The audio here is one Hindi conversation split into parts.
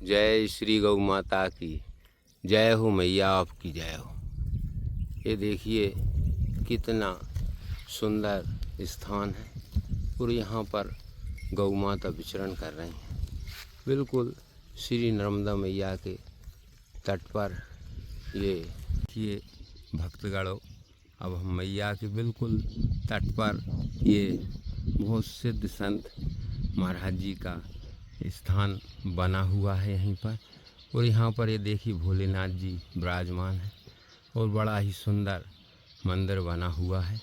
जय श्री गौ माता की जय हो, मैया आपकी जय हो। ये देखिए कितना सुंदर स्थान है और यहाँ पर गौ माता विचरण कर रही हैं। बिल्कुल श्री नर्मदा मैया के तट पर ये भक्तगणों, अब हम मैया के बिल्कुल तट पर ये बहुत सिद्ध संत महाराज जी का स्थान बना हुआ है यहीं पर। और यहाँ पर ये देखिए भोलेनाथ जी विराजमान हैं और बड़ा ही सुंदर मंदिर बना हुआ है।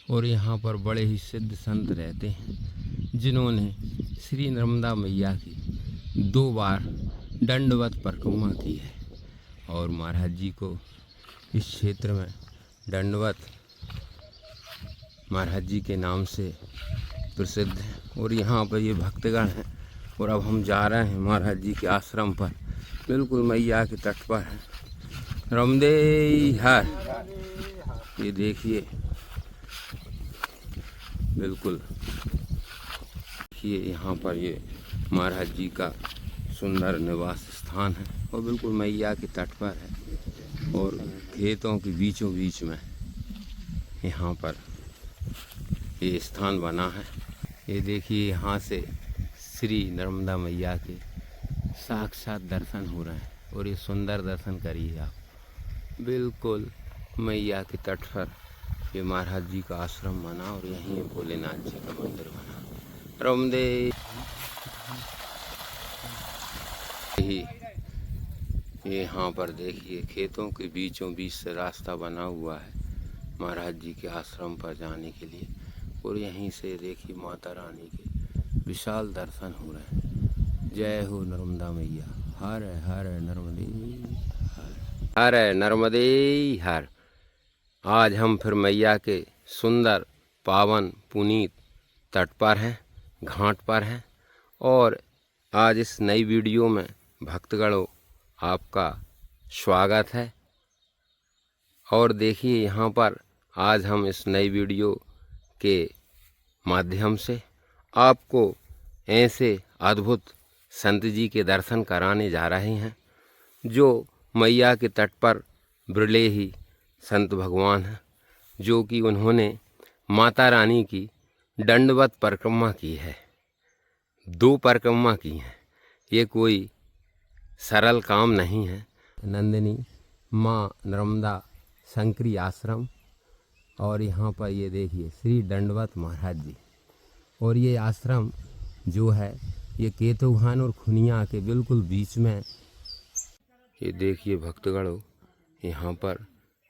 और यहाँ पर बड़े ही सिद्ध संत रहते हैं जिन्होंने श्री नर्मदा मैया की 2 बार दंडवत परिक्रमा की है। और महाराज जी को इस क्षेत्र में दंडवत महाराज जी के नाम से प्रसिद्ध है। और यहाँ पर ये भक्तगण हैं और अब हम जा रहे हैं महाराज जी के आश्रम पर, बिल्कुल मैया के तट पर है। रमदे हर, ये देखिए बिल्कुल देखिए यहाँ पर ये महाराज जी का सुंदर निवास स्थान है और बिल्कुल मैया के तट पर है और खेतों के बीचों बीच में यहाँ पर ये स्थान बना है। ये देखिए यहाँ से श्री नर्मदा मैया के साक्षात दर्शन हो रहे हैं और ये सुंदर दर्शन करिए आप। बिल्कुल मैया के तट पर ये महाराज जी का आश्रम बना और यहीं भोलेनाथ जी का मंदिर बना। रमदे ये यहाँ पर देखिए खेतों के बीचों बीच से रास्ता बना हुआ है महाराज जी के आश्रम पर जाने के लिए। और यहीं से देखिए माता रानी के विशाल दर्शन हो रहे हैं। जय हो नर्मदा मैया, हर हर नर्मदे हर नर्मदे हर। आज हम फिर मैया के सुंदर पावन पुनीत तट पर हैं, घाट पर हैं। और आज इस नई वीडियो में भक्तगणों आपका स्वागत है। और देखिए यहाँ पर आज हम इस नई वीडियो के माध्यम से आपको ऐसे अद्भुत संत जी के दर्शन कराने जा रहे हैं जो मैया के तट पर बिरले ही संत भगवान हैं, जो कि उन्होंने माता रानी की दंडवत परिक्रमा की है। 2 परिक्रमा की हैं। ये कोई सरल काम नहीं है। नंदिनी माँ नर्मदा शंकरी आश्रम और यहाँ पर ये देखिए श्री दंडवत महाराज जी। और ये आश्रम जो है ये केतुहान और खुनिया के बिल्कुल बीच में। ये देखिए भक्तगणों यहाँ पर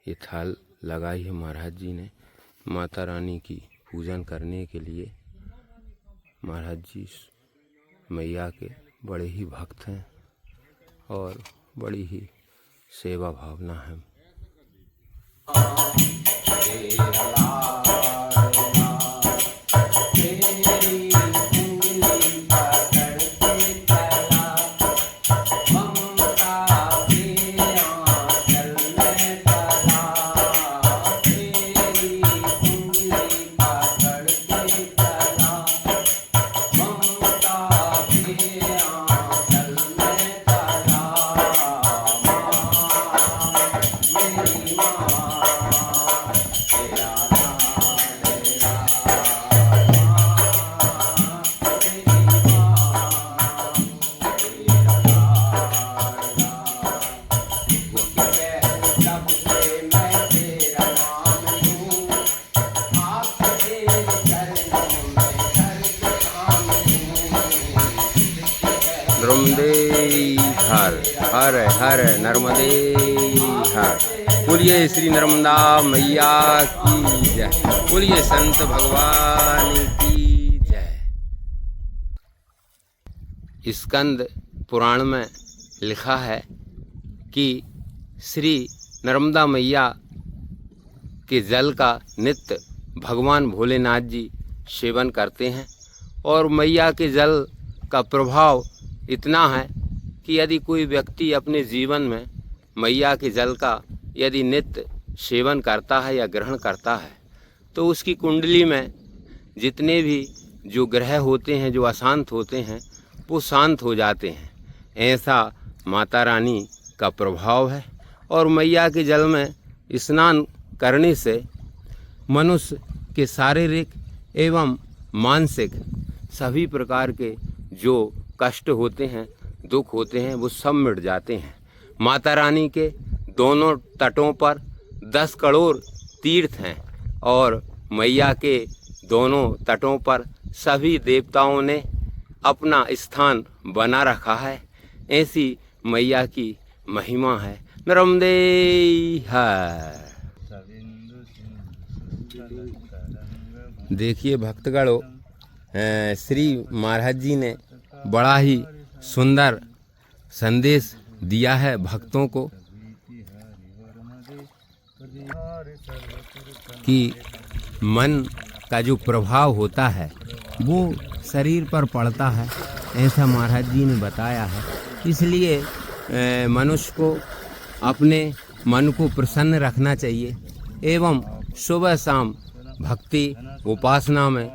ये थाल लगाई है महाराज जी ने माता रानी की पूजन करने के लिए। महाराज जी मैया के बड़े ही भक्त हैं और बड़ी ही सेवा भावना है। नर्मदे हर हर हर नर्मदे हर। बोलिए श्री नर्मदा मैया की जय, बोलिए संत भगवान की जय। स्कंद पुराण में लिखा है कि श्री नर्मदा मैया के जल का नित्य भगवान भोलेनाथ जी सेवन करते हैं। और मैया के जल का प्रभाव इतना है कि यदि कोई व्यक्ति अपने जीवन में मैया के जल का यदि नित्य सेवन करता है या ग्रहण करता है तो उसकी कुंडली में जितने भी जो ग्रह होते हैं जो अशांत होते हैं वो शांत हो जाते हैं। ऐसा माता रानी का प्रभाव है। और मैया के जल में स्नान करने से मनुष्य के शारीरिक एवं मानसिक सभी प्रकार के जो कष्ट होते हैं, दुख होते हैं, वो सब मिट जाते हैं। माता रानी के दोनों तटों पर 10 करोड़ तीर्थ हैं और मैया के दोनों तटों पर सभी देवताओं ने अपना स्थान बना रखा है। ऐसी मैया की महिमा है। नर्मदे हर। देखिए भक्तगणों, श्री महाराज जी ने बड़ा ही सुंदर संदेश दिया है भक्तों को कि मन का जो प्रभाव होता है वो शरीर पर पड़ता है, ऐसा महाराज जी ने बताया है। इसलिए मनुष्य को अपने मन को प्रसन्न रखना चाहिए एवं सुबह शाम भक्ति उपासना में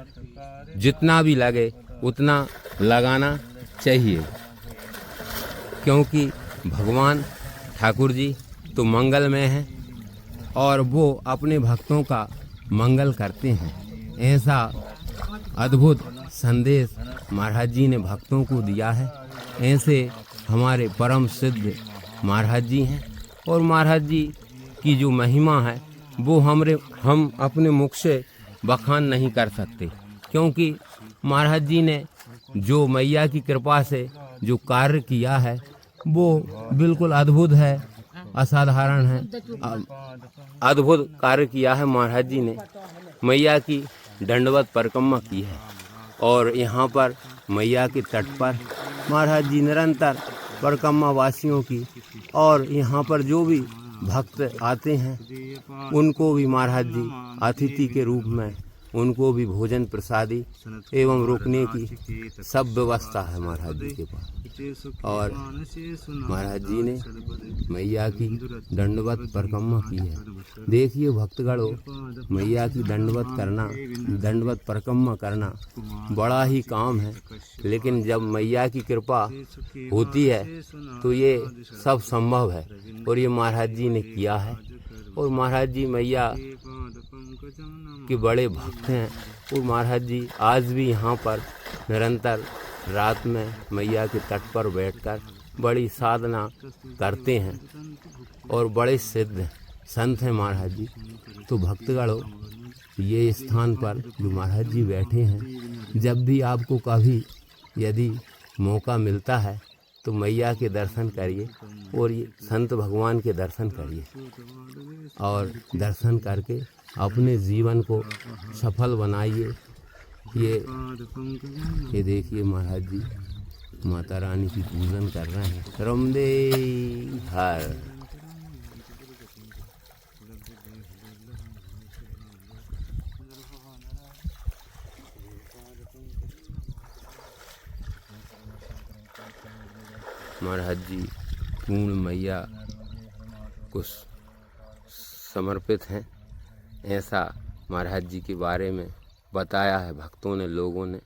जितना भी लगे उतना लगाना चाहिए, क्योंकि भगवान ठाकुर जी तो मंगलमय हैं और वो अपने भक्तों का मंगल करते हैं। ऐसा अद्भुत संदेश महाराज जी ने भक्तों को दिया है। ऐसे हमारे परम सिद्ध महाराज जी हैं और महाराज जी की जो महिमा है वो हम अपने मुख से बखान नहीं कर सकते, क्योंकि महाराज जी ने जो मैया की कृपा से जो कार्य किया है वो बिल्कुल अद्भुत है, असाधारण है। अद्भुत कार्य किया है महाराज जी ने। मैया की दंडवत परिक्रमा की है और यहाँ पर मैया के तट पर महाराज जी निरंतर परिक्रमा वासियों की, और यहाँ पर जो भी भक्त आते हैं उनको भी महाराज जी अतिथि के रूप में उनको भी भोजन प्रसादी एवं रुकने की सब व्यवस्था है महाराज जी के पास। और महाराज जी ने मैया की दंडवत परिक्रमा की है। देखिए भक्तगणों, मैया की दंडवत परिक्रमा करना बड़ा ही काम है, लेकिन जब मैया की कृपा होती है तो ये सब संभव है और ये महाराज जी ने किया है। और महाराज जी मैया के बड़े भक्त हैं और महाराज जी आज भी यहाँ पर निरंतर रात में मैया के तट पर बैठकर बड़ी साधना करते हैं और बड़े सिद्ध संत हैं महाराज जी। तो भक्तगणों, ये स्थान पर जो महाराज जी बैठे हैं, जब भी आपको कभी यदि मौका मिलता है तो मैया के दर्शन करिए और ये संत भगवान के दर्शन करिए और दर्शन करके अपने जीवन को सफल बनाइए। ये देखिए महाराज जी माता रानी की पूजन कर रहे हैं। नर्मदे हर। महाराज जी पूर्ण मैया को समर्पित हैं, ऐसा महाराज जी के बारे में बताया है भक्तों ने, लोगों ने।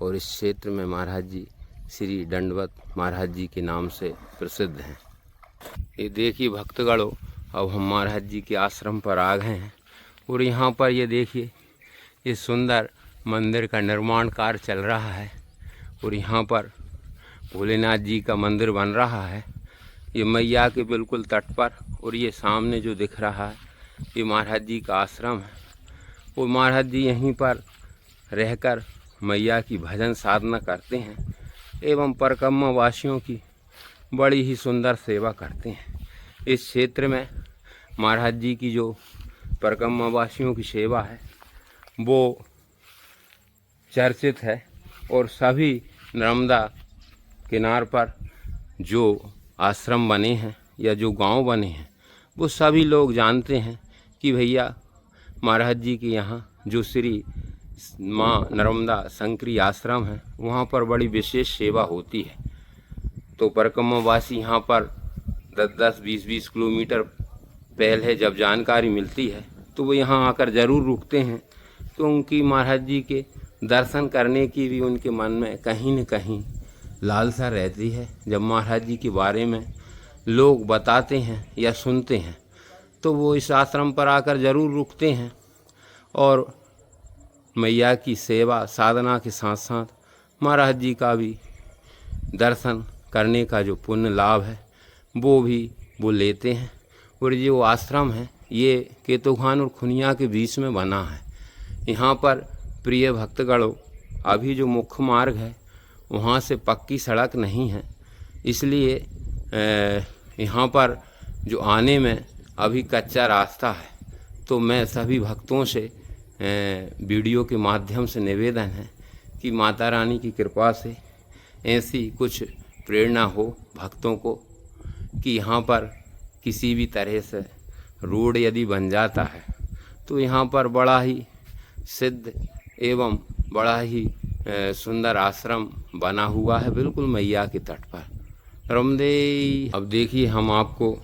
और इस क्षेत्र में महाराज जी श्री दंडवत महाराज जी के नाम से प्रसिद्ध हैं। ये देखिए भक्तगणों, अब हम महाराज जी के आश्रम पर आ गए हैं और यहाँ पर ये देखिए ये सुंदर मंदिर का निर्माण कार्य चल रहा है और यहाँ पर भोलेनाथ जी का मंदिर बन रहा है। ये मैया के बिल्कुल तट पर, और ये सामने जो दिख रहा है ये महाराज जी का आश्रम है और महाराज जी यहीं पर रहकर मैया की भजन साधना करते हैं एवं परिक्रमा वासियों की बड़ी ही सुंदर सेवा करते हैं। इस क्षेत्र में महाराज जी की जो परिक्रमा वासियों की सेवा है वो चर्चित है और सभी नर्मदा किनार पर जो आश्रम बने हैं या जो गांव बने हैं वो सभी लोग जानते हैं कि भैया महाराज जी के यहाँ जो श्री माँ नर्मदा शंकरी आश्रम है वहाँ पर बड़ी विशेष सेवा होती है। तो परिक्रमावासी यहाँ पर 10-10, 20-20 किलोमीटर पहले जब जानकारी मिलती है तो वो यहाँ आकर ज़रूर रुकते हैं। तो उनकी महाराज जी के दर्शन करने की भी उनके मन में कहीं न कहीं लालसा रहती है। जब महाराज जी के बारे में लोग बताते हैं या सुनते हैं तो वो इस आश्रम पर आकर ज़रूर रुकते हैं और मैया की सेवा साधना के साथ साथ महाराज जी का भी दर्शन करने का जो पुण्य लाभ है वो लेते हैं। और ये वो आश्रम है ये केतुखान और खुनिया के बीच में बना है। यहाँ पर प्रिय भक्तगणों अभी जो मुख्य मार्ग है वहाँ से पक्की सड़क नहीं है, इसलिए यहाँ पर जो आने में अभी कच्चा रास्ता है। तो मैं सभी भक्तों से वीडियो के माध्यम से निवेदन है कि माता रानी की कृपा से ऐसी कुछ प्रेरणा हो भक्तों को कि यहाँ पर किसी भी तरह से रोड यदि बन जाता है तो यहाँ पर बड़ा ही सिद्ध एवं बड़ा ही सुंदर आश्रम बना हुआ है बिल्कुल मैया के तट पर नर्मदे। अब देखिए हम आपको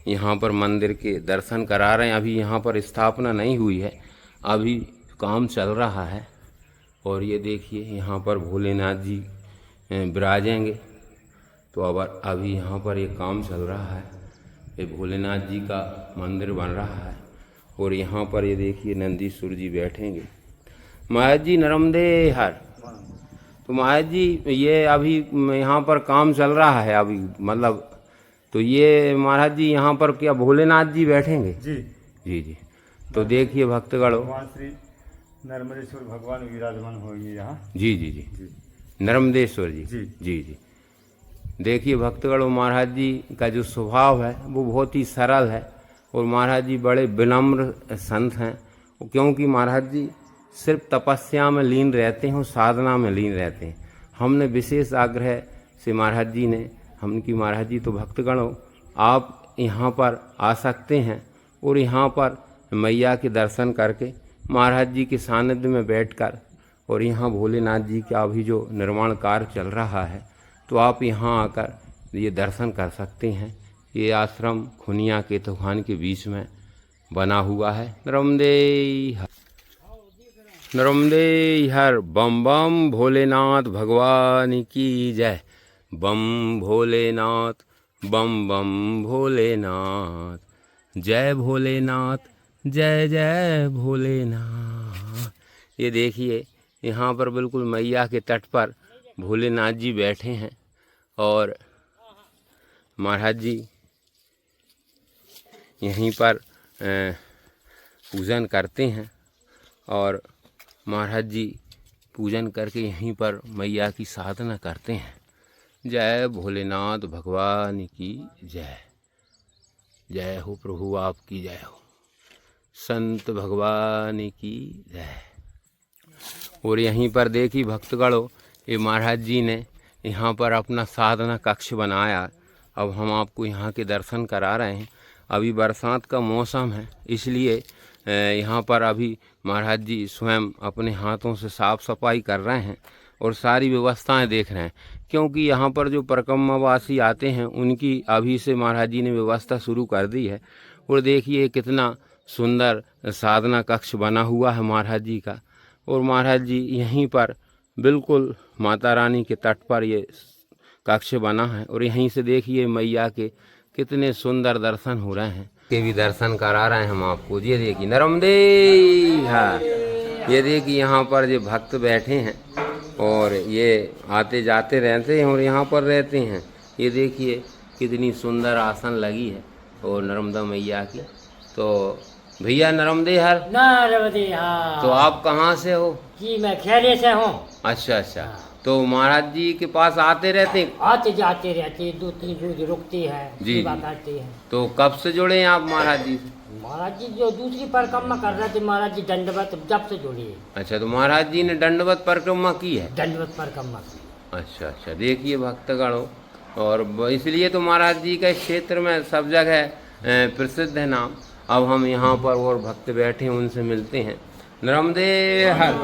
यहाँ पर मंदिर के दर्शन करा रहे हैं। अभी यहाँ पर स्थापना नहीं हुई है, अभी काम चल रहा है। और ये देखिए यहाँ पर भोलेनाथ जी विराजेंगे। तो अब अभी यहाँ पर ये काम चल रहा है, ये भोलेनाथ जी का मंदिर बन रहा है। और यहाँ पर ये देखिए नंदीश्वर जी बैठेंगे। महाराज जी नर्मदे हर। तो महाराज जी ये अभी यहाँ पर काम चल रहा है अभी मतलब, तो ये महाराज जी यहाँ पर क्या भोलेनाथ जी बैठेंगे? जी जी जी। तो देखिए भक्तगणों भगवान श्री नर्मदेश्वर भगवान विराजमान होंगे यहाँ। जी जी जी नर्मदेश्वर जी जी जी। देखिए भक्तगणों महाराज जी का जो स्वभाव है वो बहुत ही सरल है और महाराज जी बड़े विनम्र संत हैं, क्योंकि महाराज जी सिर्फ तपस्या में लीन रहते हैं और साधना में लीन रहते हैं। हमने विशेष आग्रह से महाराज जी ने हमने महाराज जी तो भक्तगणों आप यहाँ पर आ सकते हैं और यहाँ पर मैया के दर्शन करके महाराज जी के सानिध्य में बैठकर और यहाँ भोलेनाथ जी का अभी जो निर्माण कार्य चल रहा है तो आप यहाँ आकर ये दर्शन कर सकते हैं। ये आश्रम खुनिया केतुखान के बीच में बना हुआ है। नर्मदे हर। बम बम भोलेनाथ भगवान की जय। बम भोलेनाथ बम बम भोलेनाथ। जय भोलेनाथ जय जय भोलेनाथ। ये देखिए यहाँ पर बिल्कुल मैया के तट पर भोलेनाथ जी बैठे हैं और महाराज जी यहीं पर पूजन करते हैं और महाराज जी पूजन करके यहीं पर मैया की साधना करते हैं। जय भोलेनाथ भगवान की जय। जय हो प्रभु आपकी जय हो, संत भगवान की जय। और यहीं पर देखी भक्तगणों ये महाराज जी ने यहाँ पर अपना साधना कक्ष बनाया। अब हम आपको यहाँ के दर्शन करा रहे हैं। अभी बरसात का मौसम है, इसलिए यहाँ पर अभी महाराज जी स्वयं अपने हाथों से साफ सफाई कर रहे हैं और सारी व्यवस्थाएं देख रहे हैं, क्योंकि यहाँ पर जो परिक्रमावासी आते हैं उनकी अभी से महाराज जी ने व्यवस्था शुरू कर दी है। और देखिए कितना सुंदर साधना कक्ष बना हुआ है महाराज जी का। और महाराज जी यहीं पर बिल्कुल माता रानी के तट पर ये कक्ष बना है और यहीं से देखिए मैया के कितने सुंदर दर्शन हो रहे हैं। के भी दर्शन करा रहे हैं हम आपको। ये देखिए नर्मदे हाँ। ये देखिए यहाँ पर जो भक्त बैठे हैं और ये आते जाते रहते हैं और यहाँ पर रहते हैं। ये देखिए कितनी सुंदर आसन लगी है और नर्मदा मैया की। तो भैया नर्मदे हर। नर्मदे हर। तो आप कहाँ से हो? जी मैं खैरे से हूँ। अच्छा अच्छा। तो महाराज जी के पास आते रहते? आते जाते रहते, 2-3 रोज रुकती है, सेवा करती है। तो कब से जुड़े हैं आप महाराज जी से? महाराज जी जो दूसरी परिक्रमा कर रहे थे महाराज जी दंडवत जब से जुड़े। अच्छा, तो महाराज जी ने दंडवत परिक्रमा की है? दंडवत परिक्रमा। अच्छा अच्छा। देखिए भक्तगणों, और इसलिए तो महाराज जी के क्षेत्र में सब जगह प्रसिद्ध है नाम। अब हम यहाँ पर और भक्त बैठे हैं, उनसे मिलते हैं। नर्मदे हर।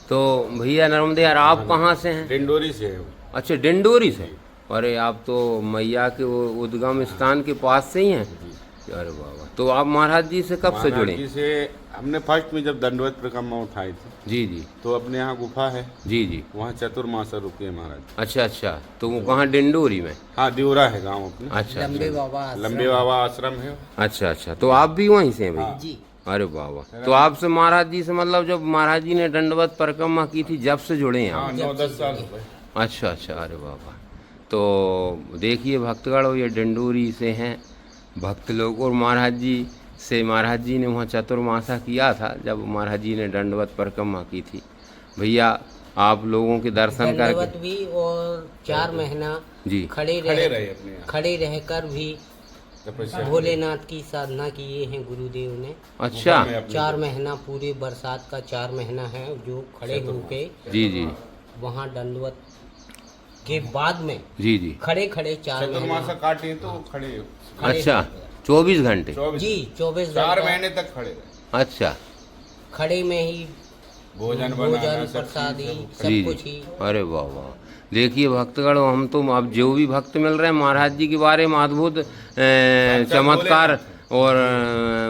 तो भैया नर्मदे हर, आप कहाँ से हैं? डिंडोरी से है। अच्छा, डिंडोरी से। अरे आप तो मैया के उद्गम स्थान के पास से ही हैं। अरे बाबा, तो आप महाराज जी से कब से महाराज जुड़े? जी से हमने फर्स्ट में जब दंडवत परिक्रमा उठाई थी, जी जी तो अपने यहाँ गुफा है, जी जी। वहाँ चतुर्मासा रुके हैं महाराज। अच्छा अच्छा, तो वो कहाँ डिंडोरी में? हाँ, दिवरा है गांव अपने, अच्छा लंबे बाबा आश्रम। लंबे बाबा आश्रम है। अच्छा अच्छा, तो आप भी वहीं से हैं भाई? जी। अरे बाबा, तो आपसे महाराज जी से मतलब जब महाराज जी ने दंडवत परिक्रमा की थी जब से जुड़े हैं हाँ, आप? 9-10 साल हो गए। अच्छा अच्छा, अरे बाबा। तो देखिए भक्तगण, ये डिंडोरी से हैं भक्त लोग, और महाराज जी से महाराज जी ने वहाँ चतुर्मासा किया था जब महाराज जी ने दंडवत परिक्रमा की थी। भैया आप लोगों के दर्शन दंडवत करके भी, और 4 महीना जी खड़े खड़े रहे अपने यहाँ खड़े रहकर भी तपस्या। भोलेनाथ की साधना किए हैं गुरुदेव ने। अच्छा में अपने 4 महीना, पूरे बरसात का 4 महीना है जो खड़े होके जी जी वहाँ दंडवत के बाद में जी जी। खड़े खड़े 4 चतुर्मासा महीना काटे तो खड़े खड़े अच्छा, रहे। 24 घंटे? 24 जी 24 4 घंटा महीने तक खड़े रहे। अच्छा खड़े में ही भोजन बनाना, भोजन सब प्रसादी चीज़, सब जी कुछ जी। ही। अरे वाह वाह, देखिए भक्तगण, हम तो अब जो भी भक्त मिल रहे हैं महाराज जी के बारे में अद्भुत चमत्कार और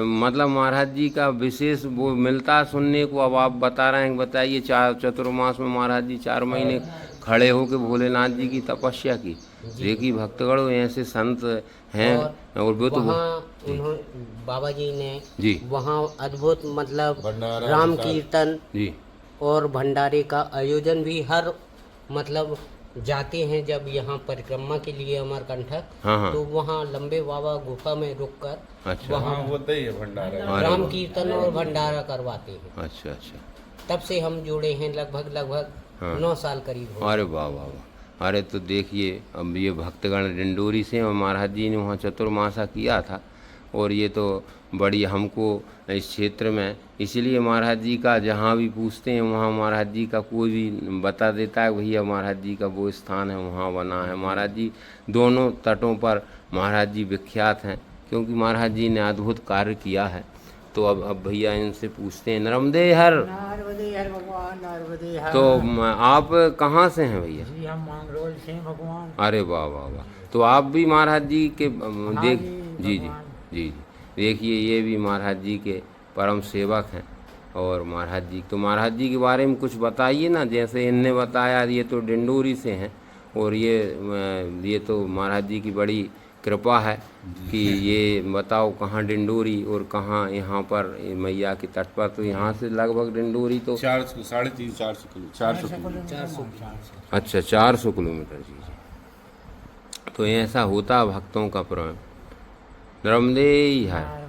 मतलब महाराज जी का विशेष वो मिलता है सुनने को। अब आप बता रहे हैं, बताइए चतुर्मास में महाराज जी 4 महीने खड़े होकर भोलेनाथ जी की तपस्या की। देखिए भक्तगण, ऐसे संत हैं और वो तो वहाँ उन्होंने बाबा जी ने जी वहाँ अद्भुत मतलब भंडारा, राम प्रसाद। कीर्तन जी और भंडारे का आयोजन भी हर मतलब जाते हैं जब यहाँ परिक्रमा के लिए अमरकंटक, हाँ हाँ। तो वहाँ लंबे बाबा गुफा में रुककर अच्छा हाँ, होता ही है भंडारा। अरे राम वाह। कीर्तन और भंडारा करवाते हैं। अच्छा अच्छा, तब से हम जुड़े हैं, लगभग हाँ। 9 साल करीब हो। अरे वाह वाह वाह। अरे तो देखिए, अब ये भक्तगण डिंडोरी से और महाराज जी ने वहाँ चतुर्मासा किया था, और ये तो बड़ी हमको इस क्षेत्र में, इसलिए महाराज जी का जहाँ भी पूछते हैं वहाँ महाराज जी का कोई भी बता देता है भैया महाराज जी का वो स्थान है वहाँ बना है। महाराज जी दोनों तटों पर महाराज जी विख्यात हैं, क्योंकि महाराज जी ने अद्भुत कार्य किया है। तो अब भैया इनसे पूछते हैं, नर्मदे हर भगवान नर्मदे हर। तो आप कहाँ से हैं भैया? जी हम मांगरोल से हैं भगवान। अरे वाह वाह वाह, तो आप भी महाराज जी के देख जी, जी जी भगवान। जी जी। देखिए ये भी महाराज जी के परम सेवक हैं, और महाराज जी, तो महाराज जी के बारे में कुछ बताइए ना। जैसे इनने बताया ये तो डिंडोरी से हैं, और ये तो महाराज जी की बड़ी कृपा है कि ये बताओ कहाँ डिंडोरी और कहाँ यहाँ पर मैया के तट पर। तो यहाँ से लगभग डिंडोरी तो 400 350 400 किलो 400 किलो। 400। अच्छा 400 किलोमीटर जी जी। तो ऐसा होता भक्तों का प्रेम। नर्मदे हर।